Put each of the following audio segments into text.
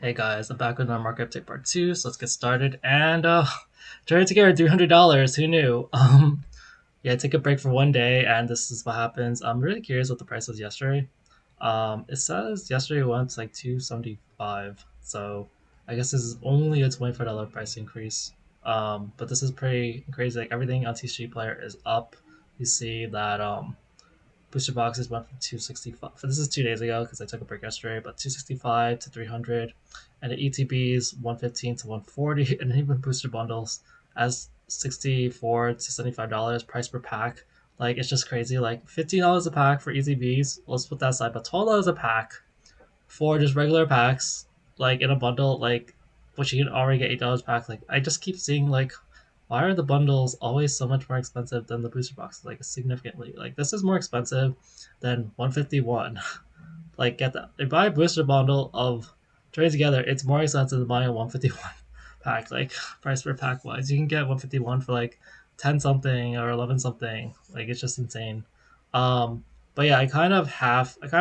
Hey guys, I'm back with my market update part two, so let's get started. And trying to get $300. Who knew? Yeah, take a break for one day, and this is what happens. I'm really curious what the price was yesterday. It says yesterday went to like 275, so I guess this is only a $25 price increase. But this is pretty crazy. Like everything on TCG Player is up. You see that booster boxes went from 265. This is 2 days ago because I took a break yesterday, but 265 to 300, and the ETBs 115 to 140, and even booster bundles as 64 to $75 price per pack. Like it's just crazy. Like $15 a pack for ETBs. Let's put that aside, but $12 a pack for just regular packs, like in a bundle, like which you can already get $8 pack. Like I just keep seeing like why are the bundles always so much more expensive than the booster boxes? Like significantly. Like this is more expensive than 151. Like get that. If you buy a booster bundle of Trade Together, it's more expensive than buying a 151 pack. Like price per pack wise, you can get 151 for like 10 something or 11 something. Like it's just insane. Um, but yeah, I kind of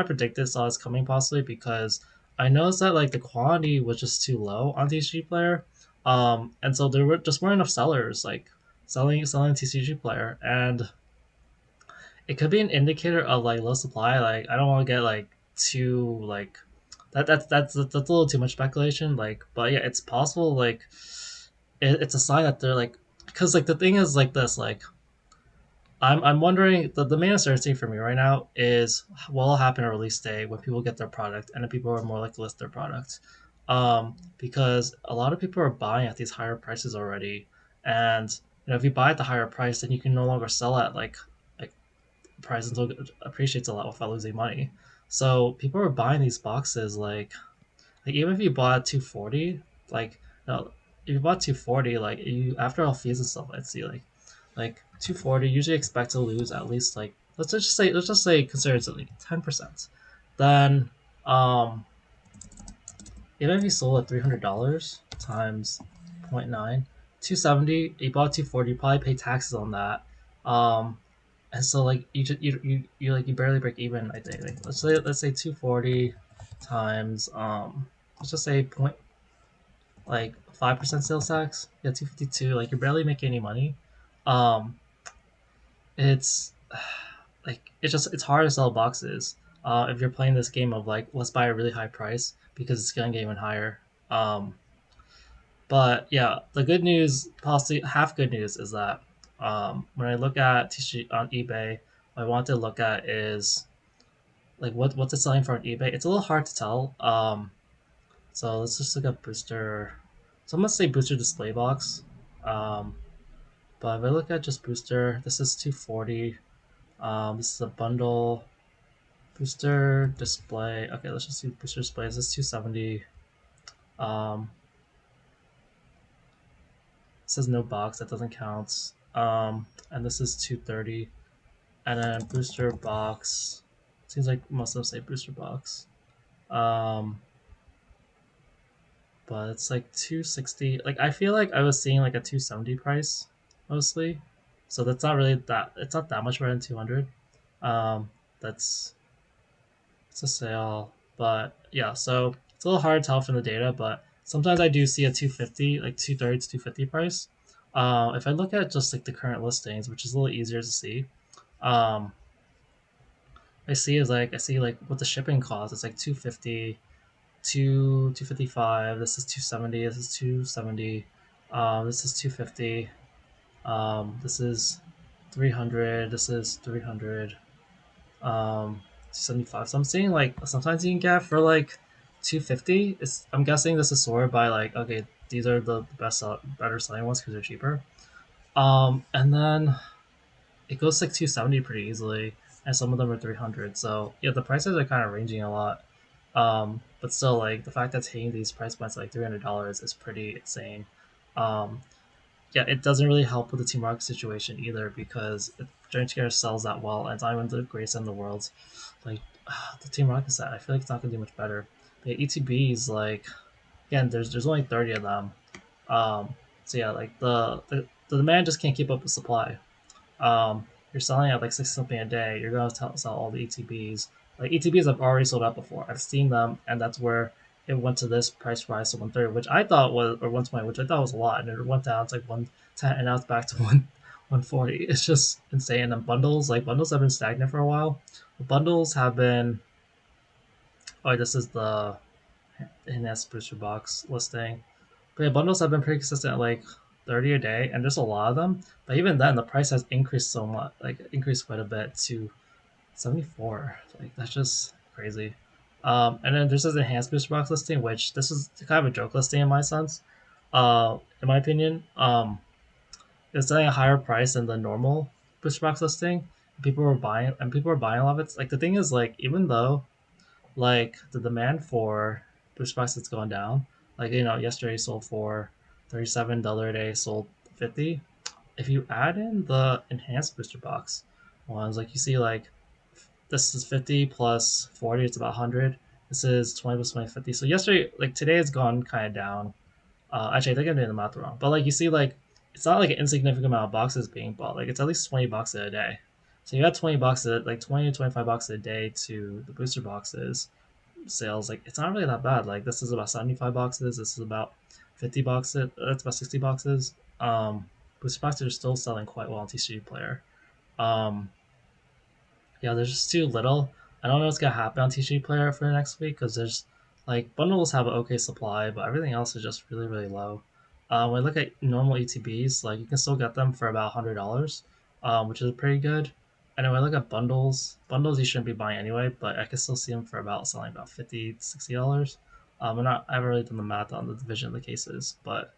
predicted saw this coming possibly because I noticed that like the quantity was just too low on TCG Player. And so there were just weren't enough sellers like selling TCG Player, and it could be an indicator of like low supply. Like I don't want to get like too like that's a little too much speculation. Like, but yeah, it's possible. Like, it's a sign that they're like because like the thing is like this. Like, I'm wondering the main uncertainty for me right now is what will happen on release day when people get their product and then people are more likely to list their product. Because a lot of people are buying at these higher prices already, and if you buy at the higher price, then you can no longer sell at like price until it appreciates a lot without losing money. So people are buying these boxes like even if you bought 240, like no, if you bought 240, like you after all fees and stuff, let's see like 240 usually expect to lose at least like let's just say conservatively 10%. Then um even if you sold at $300 times 0.9, 270, you bought 240, you probably pay taxes on that. And so like you just you like you barely break even. I think like, let's say 240 times let's just say point like 5% sales tax. Yeah, 252. Like you're barely making any money. Um, it's it's hard to sell boxes. If you're playing this game of like let's buy a really high price because it's gonna get even higher. Um, but yeah, the good news, possibly half good news, is that when I look at t-shirt on eBay, what I want to look at is like what's it selling for on eBay. It's a little hard to tell. So let's just look at booster. So I'm gonna say booster display box. Um, but if I look at just booster, this is 240. This is a bundle booster display. Okay, let's just see booster display. This is 270. Um, it says no box, that doesn't count. And this is 230. And then booster box. Seems like most of them say booster box. Um, but it's like 260. Like I feel like I was seeing like a 270 price mostly. So that's not really that it's not that much better than 200. Um, that's it's a sale, but yeah, so it's a little hard to tell from the data, but sometimes I do see a 250, like 230 to 250 price. If I look at just like the current listings, which is a little easier to see, um, I see like what the shipping cost. It's like 250, 255. This is 270. This is 270. This is 250. This is 300. This is 300. 75. So I'm seeing like sometimes you can get for like 250. I'm guessing this is sorted by like okay, these are the better selling ones because they're cheaper. And then it goes like 270 pretty easily, and some of them are 300. So yeah, the prices are kind of ranging a lot. But still, like the fact that it's hitting these price points like $300 is pretty insane. Um, yeah, it doesn't really help with the Team Rocket situation either because if Giant Scare sells that well and it's not even the greatest in the world, like the Team Rocket set, I feel like it's not gonna do much better. The ETBs, like again, there's only 30 of them. So yeah, like the demand just can't keep up with supply. You're selling at like six something a day. You're gonna sell all the ETBs. Like ETBs, I've already sold out before. I've seen them, and that's where it went to this price rise to 130, which I thought was, or 120, which I thought was a lot, and it went down to like 110, and now it's back to 140. It's just insane. And bundles, like bundles have been stagnant for a while. Bundles have been. Oh, this is the enhanced booster box listing. But yeah, bundles have been pretty consistent at like 30 a day, and there's a lot of them. But even then, the price has increased so much, like increased quite a bit to 74. Like that's just crazy. And then there's this enhanced booster box listing, which this is kind of a joke listing in my sense. In my opinion, it's selling a higher price than the normal booster box listing. People were buying a lot of it. Like the thing is, like even though like the demand for booster box has gone down, like yesterday sold for $37 a day, sold 50. If you add in the enhanced booster box ones, like you see like this is 50 plus 40, it's about 100. This is 20 plus 20, 50. So yesterday, like today, it's gone kind of down. Actually, I think I'm doing the math wrong. But like you see, like it's not like an insignificant amount of boxes being bought. Like it's at least 20 boxes a day. So you got 20 boxes, like 20 to 25 boxes a day to the booster boxes sales. Like it's not really that bad. Like this is about 75 boxes. This is about 50 boxes. That's about 60 boxes. Booster boxes are still selling quite well on TCG Player. Um, yeah, there's just too little. I don't know what's gonna happen on TCG Player for the next week because there's like bundles have an okay supply, but everything else is just really really low. When I look at normal ETBs, like you can still get them for about $100, which is pretty good. And when I look at bundles you shouldn't be buying anyway, but I can still see them for about selling about 50 to $60. I haven't really done the math on the division of the cases, but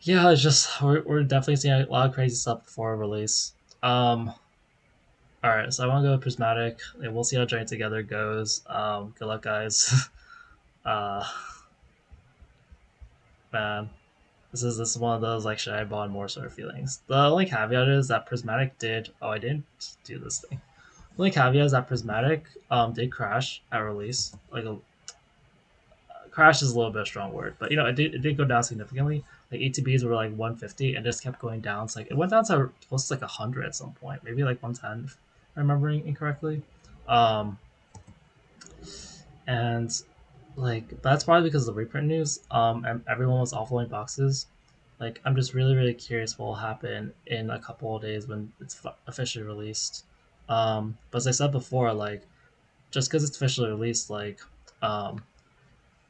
yeah, it's just we're definitely seeing a lot of crazy stuff before release. All right, so I want to go with Prismatic, and we'll see how Journey Together goes. Good luck, guys. uh, Man, this is one of those like should I bond more sort of feelings. The only caveat is that Prismatic did. Oh, I didn't do this thing. The only caveat is that Prismatic did crash at release. Like crash is a little bit of a strong word, but it did go down significantly. Like ETBs were like 150 and just kept going down. It's like it went down to close to like 100 at some point, maybe like 110, if I'm remembering incorrectly. Um, and like that's probably because of the reprint news. And everyone was offloading boxes. Like I'm just really really curious what will happen in a couple of days when it's officially released. But as I said before, like just because it's officially released, like um,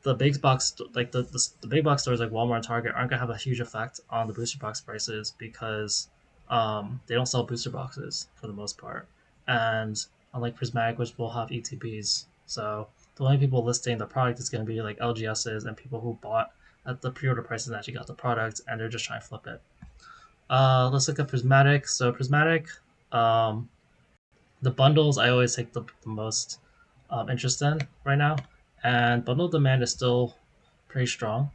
the big box like the big box stores like Walmart and Target aren't gonna have a huge effect on the booster box prices because they don't sell booster boxes for the most part, and unlike Prismatic, which will have ETBs, so the only people listing the product is going to be like LGSs and people who bought at the pre-order prices and actually got the product and they're just trying to flip it. Let's look at Prismatic. So Prismatic, um, the bundles I always take the most interest in right now, and bundle demand is still pretty strong.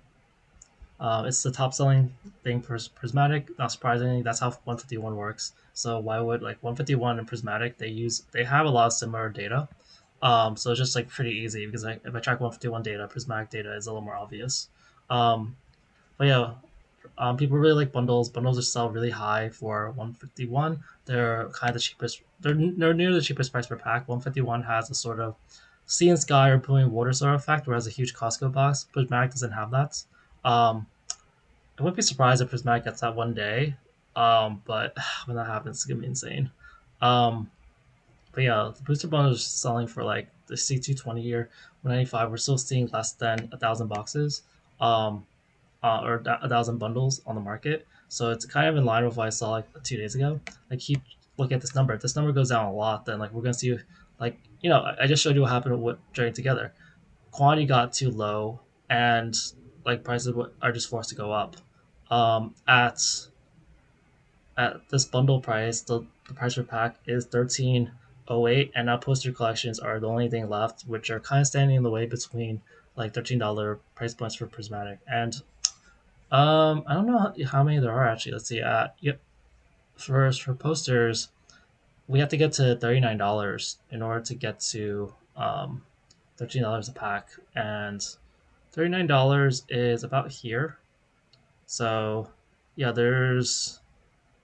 It's the top selling thing for Prismatic. Not surprisingly, that's how 151 works. So why would like 151 and Prismatic they have a lot of similar data. So it's just like pretty easy because if I track 151 data, Prismatic data is a little more obvious. Um, but yeah, people really like bundles. Bundles are sell really high for 151. They're kind of the cheapest. They're near the cheapest price per pack. 151 has a sort of sea and sky or pooling water sort of effect, whereas a huge Costco box. Prismatic doesn't have that. Um, I wouldn't be surprised if Prismatic gets that one day. But when that happens, it's gonna be insane. Um, but yeah, the booster bundle is selling for like the C220 year 195. We're still seeing less than 1,000 boxes. Um, or 1,000 bundles on the market. So it's kind of in line with what I saw like 2 days ago. Like keep looking at this number. If this number goes down a lot, then like we're gonna see like I just showed you what happened with Journey Together. Quantity got too low, and like prices are just forced to go up. At this bundle price, the price per pack is 13.08, and now poster collections are the only thing left, which are kind of standing in the way between like $13 price points for Prismatic and I don't know how many there are actually. Let's see. Yep. For posters, we have to get to $39 in order to get to $13 a pack, and $39 is about here. So yeah, there's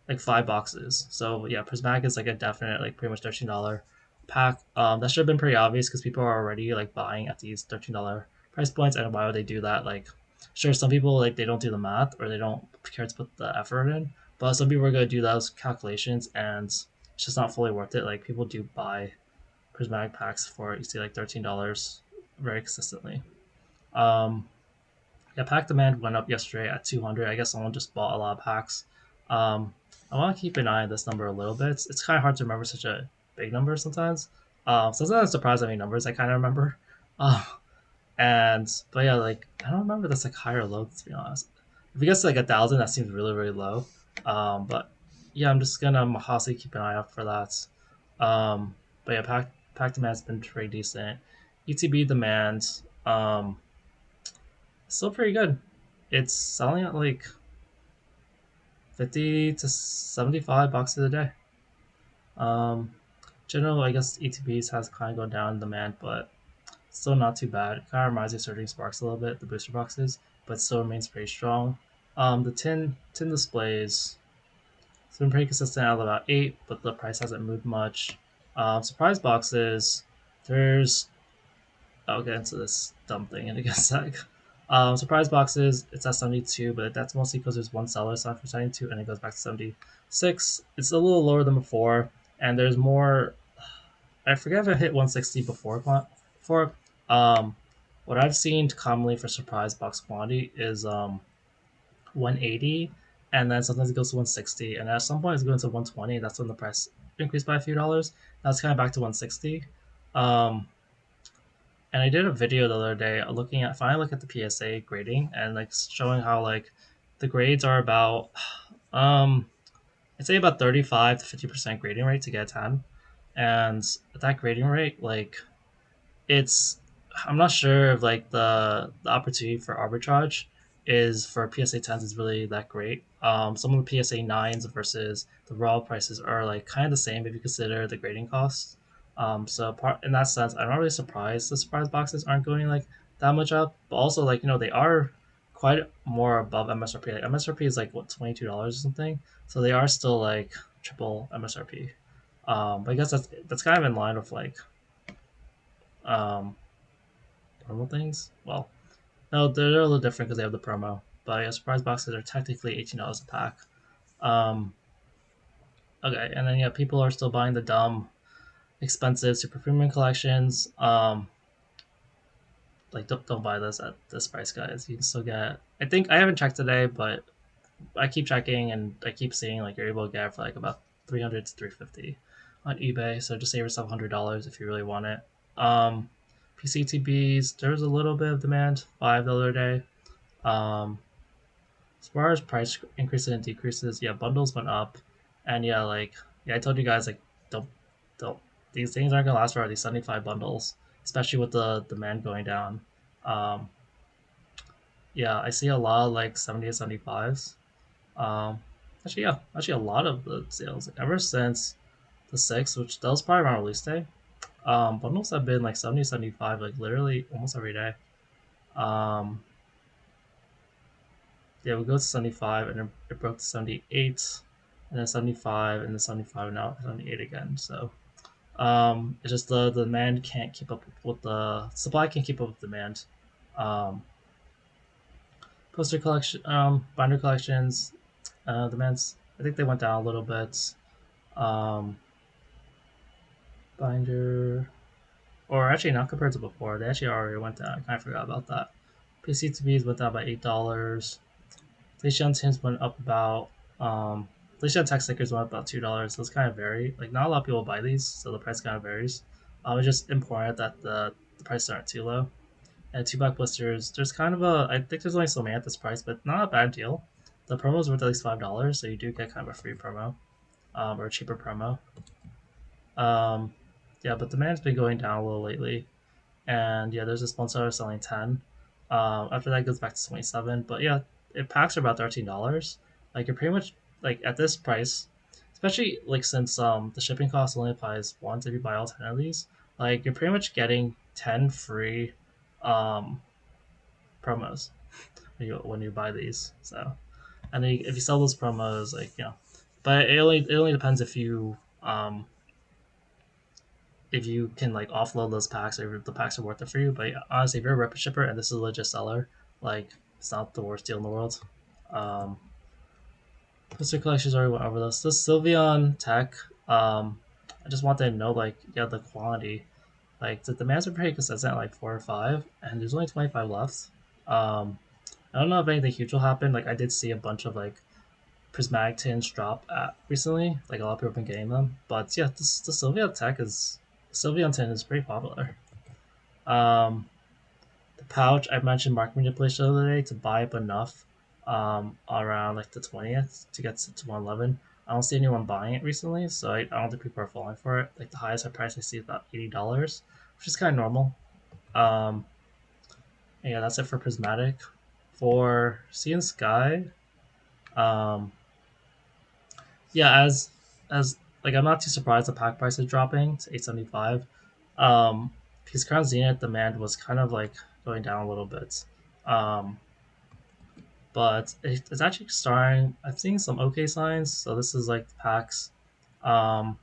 like 5 boxes. So yeah, Prismatic is like a definite like pretty much $13 pack. That should have been pretty obvious because people are already like buying at these $13 price points and why would they do that. Like, sure, some people like they don't do the math or they don't care to put the effort in, but some people are going to do those calculations and it's just not fully worth it. Like people do buy prismatic packs for you see like $13 very consistently. Um, yeah, pack demand went up yesterday at 200. I guess someone just bought a lot of packs. Um, I want to keep an eye on this number a little bit. It's kind of hard to remember such a big number sometimes. Sometimes I'm surprised how many numbers I kind of remember. Uh, and but yeah, like I don't remember that's like high or low to be honest. If it gets to like 1,000, that seems really really low. But yeah, I'm just gonna possibly keep an eye out for that. But yeah, pack demand's been pretty decent. ETB demand. Still pretty good. It's selling at like 50 to 75 boxes a day. Um, General, I guess ETBs has kind of gone down in demand, but still not too bad. It kind of reminds me of Surging Sparks a little bit, the booster boxes, but still remains pretty strong. The tin displays, it's been pretty consistent at about 8, but the price hasn't moved much. Surprise boxes, there's I'll get into this dumb thing in a sec. Surprise boxes, it's at 72, but that's mostly because there's one seller signed for 72 and it goes back to 76. It's a little lower than before, and there's more. I forget if I hit 160 before. Um, what I've seen commonly for surprise box quantity is 180, and then sometimes it goes to 160, and at some point it's going to 120. That's when the price increased by a few dollars. Now it's kind of back to 160. Um, and I did a video the other day looking at finally look at the PSA grading and like showing how like the grades are about um I'd say about 35 to 50% grading rate to get a 10. And at that grading rate, like it's I'm not sure if like the opportunity for arbitrage is for PSA 10s is really that great. Some of the PSA 9s versus the raw prices are like kind of the same if you consider the grading costs. So in that sense, I'm not really surprised the surprise boxes aren't going like that much up, but also like they are quite more above MSRP. Like MSRP is like what $22 or something, so they are still like triple MSRP. But I guess that's kind of in line with like um, normal things. Well, no, they're a little different because they have the promo. But yeah, surprise boxes are technically $18 a pack. Um, okay, and then yeah, people are still buying the dumb, expensive super premium collections. Like don't buy this at this price, guys. You can still get. I think I haven't checked today, but I keep checking and I keep seeing like you're able to get it for like about 300 to 350 on eBay. So just save yourself $100 if you really want it. Um, PCTBs, there's a little bit of demand. $5 a day. Um, as far as price increases and decreases, yeah, bundles went up, and yeah, like yeah, I told you guys like don't these things aren't gonna last forever. These 75 bundles, especially with the demand going down. Um, yeah, I see a lot of like 70 to 75s. Actually a lot of the sales like, ever since the sixth, which that was probably around release day. Bundles have been like 70 75 like literally almost every day. Um, yeah, we go to 75 and then it broke to 78 and then 75 and then 75 and now 78 again. So it's just the demand can't keep up with the supply can't keep up with demand. Um, Poster collection, binder collections, demands. I think they went down a little bit. Um, Binder, or actually not compared to before. They actually already went down. I kind of forgot about that. PCTBs went down by $8. Leishan tints went up about Leishan tech stickers went up about $2. Those kind of vary. Like not a lot of people buy these, so the price kind of varies. It's just important that the prices aren't too low. And two back blisters, there's kind of a I think there's only so many at this price, but not a bad deal. The promo is worth at least $5, so you do get kind of a free promo, or a cheaper promo. Um, yeah, but demand's been going down a little lately, and yeah, there's this one seller selling 10. After that, it goes back to 27. But yeah, it packs are about $13. Like you're pretty much like at this price, especially like since the shipping cost only applies once if you buy all 10 of these. Like you're pretty much getting 10 free um, promos when you buy these. So and then if you sell those promos, like but it only depends if you if you can like offload those packs or if the packs are worth it for you. But honestly, if you're a rep shipper and this is a legit seller, like it's not the worst deal in the world. Um, Mr. Collections already went over this. This Sylveon tech, I just wanted to know like yeah the quantity. Like the demands are pretty consistent, like 4 or 5, and there's only 25 left. Um, I don't know if anything huge will happen. Like I did see a bunch of like prismatic tins drop at recently. Like a lot of people have been getting them. But yeah, this the Sylveon tech is Sylveon tin is pretty popular. Um, the pouch I mentioned market manipulation the other day to buy up enough around like the 20th to get to 111. I don't see anyone buying it recently, so I don't think people are falling for it. Like the highest price I see is about $80, which is kind of normal. Um, yeah, that's it for Prismatic. For Sea and Sky, um, yeah, as like I'm not too surprised the pack price is dropping to 875. Because Crown Zenith demand was kind of like going down a little bit. Um, but it's actually starting. I've seen some okay signs. So this is like packs. Um,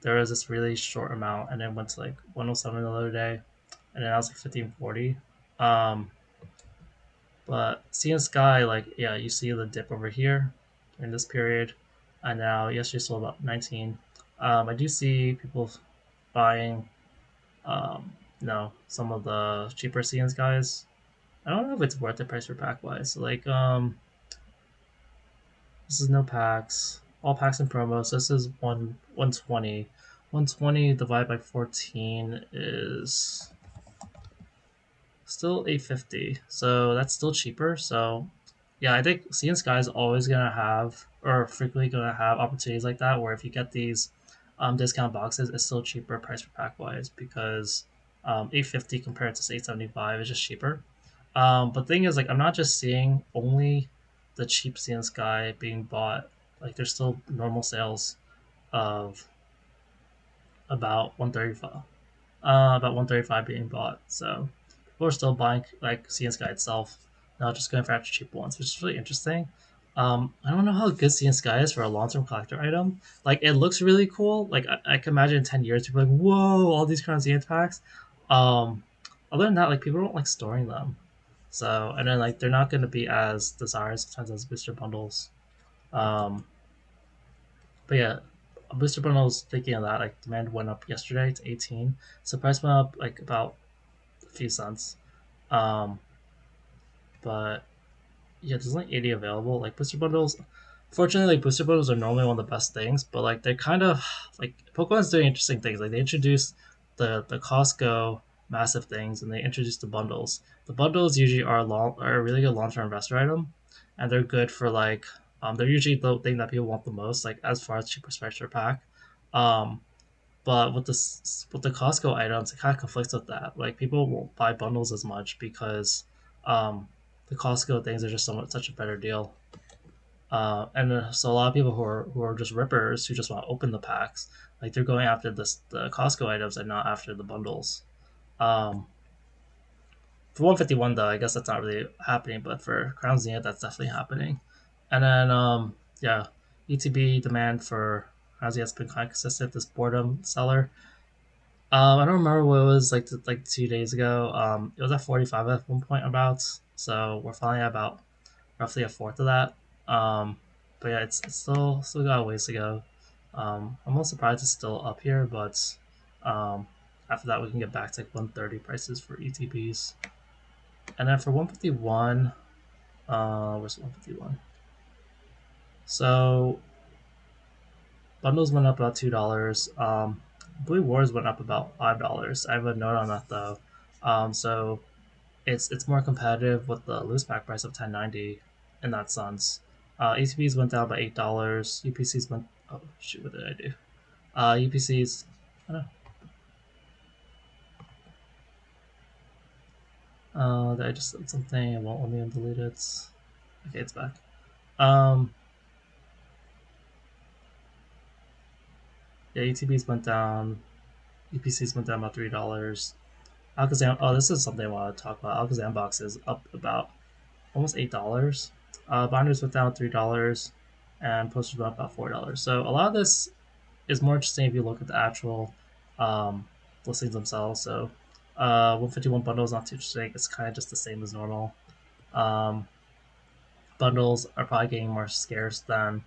there was this really short amount, and then went to like 107 the other day, and then I was like 1540. Um, but seeing Sky, like yeah, you see the dip over here in this period, and now yesterday sold about 19. I do see people buying, some of the cheaper CNs guys. I don't know if it's worth the price per pack wise. Like, this is no packs. All packs and promos. This is 120. 120 divided by 14 is still 850. So that's still cheaper. So yeah, I think Sea Sky is always gonna have or frequently gonna have opportunities like that where if you get these discount boxes, it's still cheaper price per pack wise because 850 compared to 875 is just cheaper. But the thing is, like, I'm not just seeing only the cheap Sea Sky being bought. Like, there's still normal sales of about 135 being bought. So people are still buying like CN Sky itself, not just going for extra cheap ones, which is really interesting. I don't know how good CN Sky is for a long term collector item. Like it looks really cool. Like I can imagine in 10 years people are like, whoa, all these Crown Zenith packs. Um, Other than that, like people don't like storing them. So and then like they're not going to be as desired sometimes as booster bundles. Um, but yeah, booster bundles. Thinking of that, like demand went up yesterday to 18. So price went up like about a few cents. Um, but yeah, there's only 80 available. Like booster bundles, fortunately, like booster bundles are normally one of the best things. But like they're kind of like Pokemon's doing interesting things. Like they introduced the Costco massive things, and they introduced the bundles. The bundles usually are a really good long term investor item, and they're good for like they're usually the thing that people want the most. Like as far as cheaper special pack. Um, but with the Costco items, it kind of conflicts with that. Like people won't buy bundles as much because um, the Costco things are just such a better deal. So a lot of people who are just rippers who just want to open the packs, like they're going after the Costco items and not after the bundles. Um, for 151 though, I guess that's not really happening, but for Crown Zenith, that's definitely happening. And then yeah, ETB demand for Crown Zenith's been kind of consistent. This boredom seller. I don't remember what it was like 2 days ago. It was at 45 at one point about. So we're finally at about roughly a fourth of that. But yeah, it's still got a ways to go. I'm a little surprised it's still up here, but um, after that we can get back to like 130 prices for ETBs, and then for 151, where's 151? So bundles went up about $2. Blue Wars went up about $5. I have a note on that though. So it's more competitive with the loose pack price of 1090 in that sense. ATPs went down by $8. UPCs went. Oh shoot! What did I do? UPCs. Did I just did something? It won't let me delete it. Okay, it's back. Um, yeah, ATPs went down. UPCs went down about $3. Alakazam. Oh, this is something I want to talk about. Alakazam box is up about almost $8. Binders went down $3, and posters went up about $4. So a lot of this is more interesting if you look at the actual um, listings themselves. So 151 bundles not too interesting. It's kind of just the same as normal. Um, Bundles are probably getting more scarce than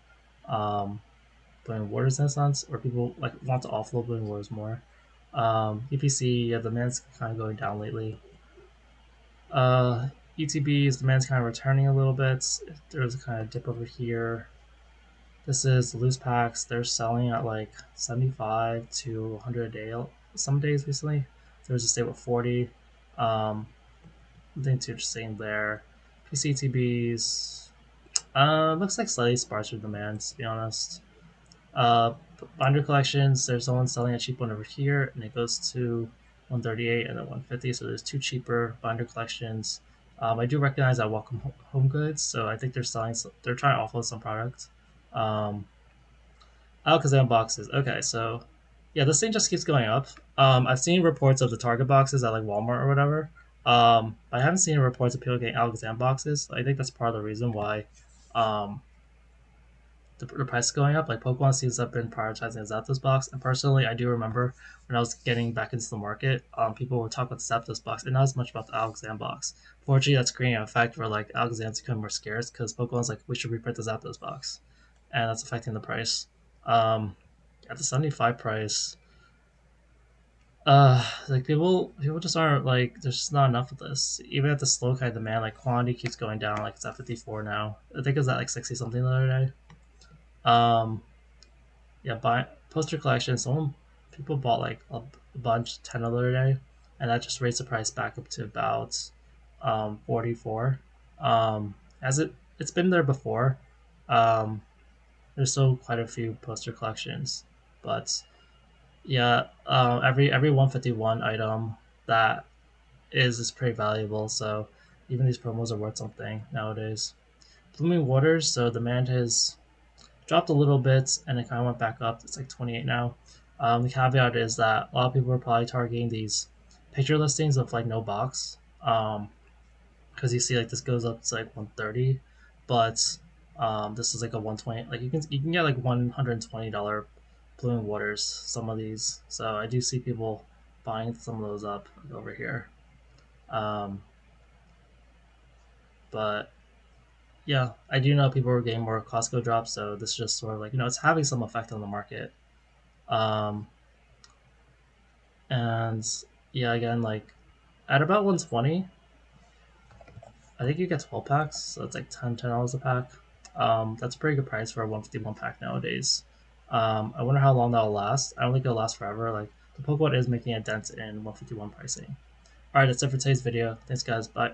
um, Blowing Waters in a sense, or people like want to offload Blowing Waters more. UPC, yeah, the demand's kind of going down lately. ETBs, demand's kind of returning a little bit. There's a kind of dip over here. This is loose packs. They're selling at like 75 to 100 a day some days recently. There's a stable 40. Nothing too interesting there. PCTBs, looks like slightly sparser demand, to be honest. Uh, Binder collections, there's someone selling a cheap one over here, and it goes to 138 and then 150. So there's two cheaper binder collections. I do recognize that Welcome Home Goods, so I think they're selling. They're trying to offload some product. Um, Alakazam boxes. Okay, so yeah, this thing just keeps going up. I've seen reports of the Target boxes at like Walmart or whatever. But I haven't seen reports of people getting Alakazam boxes. I think that's part of the reason why um, the price is going up. Like Pokemon seems to have been prioritizing the Zapdos box, and personally, I do remember when I was getting back into the market, people were talking about the Zapdos box and not as much about the Alakazam box. Fortunately, that's creating an effect where like Alakazam's becoming more scarce because Pokemon's like we should reprint the Zapdos box, and that's affecting the price. Um, at the 75 price, like people just aren't like there's just not enough of this. Even at the slow kind of demand, like quantity keeps going down. Like it's at 54 now. I think it was at like 60 something the other day. Um, yeah, buy poster collection. Someone people bought like a bunch 10 the other day, and that just raised the price back up to about 44. As it's been there before. Um, there's still quite a few poster collections, but yeah, every 151 item that is pretty valuable. So even these promos are worth something nowadays. Blooming Waters. So demand has dropped a little bit and it kind of went back up. It's like 28 now. The caveat is that a lot of people are probably targeting these picture listings of like no box. Because you see like this goes up to like 130, but this is like a 120. Like you can get like $120 Blooming Waters. Some of these, so I do see people buying some of those up like, over here. Um, but yeah, I do know people are getting more Costco drops, so this is just sort of like it's having some effect on the market. Um, and yeah, again, like at about 120, I think you get 12 packs, so it's like $10 a pack. That's a pretty good price for a 151 pack nowadays. I wonder how long that'll last. I don't think it'll last forever. Like the Pokemon is making a dent in 151 pricing. All right, that's it for today's video. Thanks, guys. Bye.